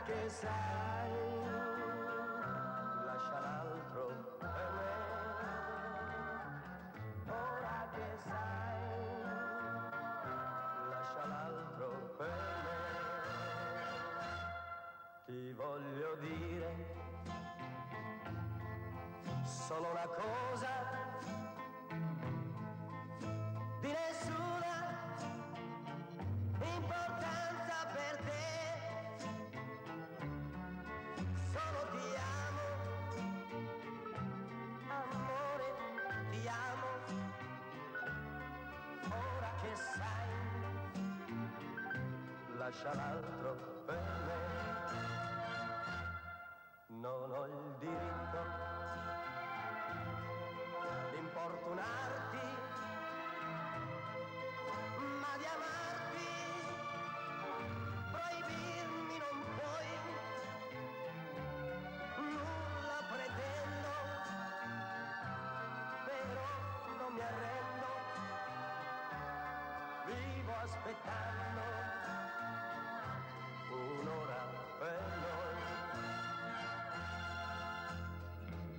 che sai, lascia l'altro per me. Ora che sai, lascia l'altro per me. Ti voglio dire solo una cosa, di nessuna importanza per te. Solo ti amo, amore, ti amo. Ora che sai, lascia l'altro per me. Non ho il diritto di importunarti, ma di amarti proibirmi non puoi. Nulla pretendo, però non mi arrendo. Vivo aspettando un'ora per noi.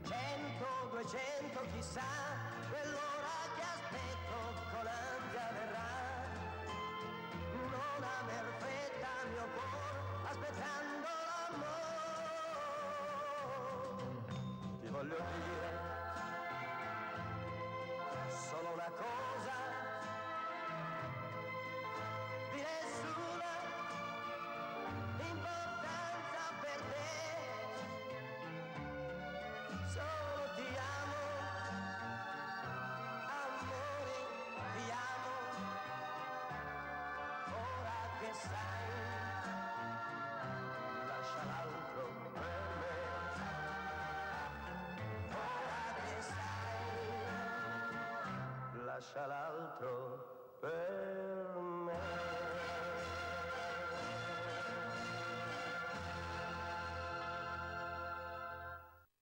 100, 200, chissà, quell'ora che aspetto con ansia verrà. Non aver fretta mio cuore, aspettando l'amore. Ti voglio dire solo una cosa, di nessuna importanza per te. Solo ti amo, amore, ti amo. Ora che sai, lascia l'altro per me. Ora che sai, lascia l'altro per me.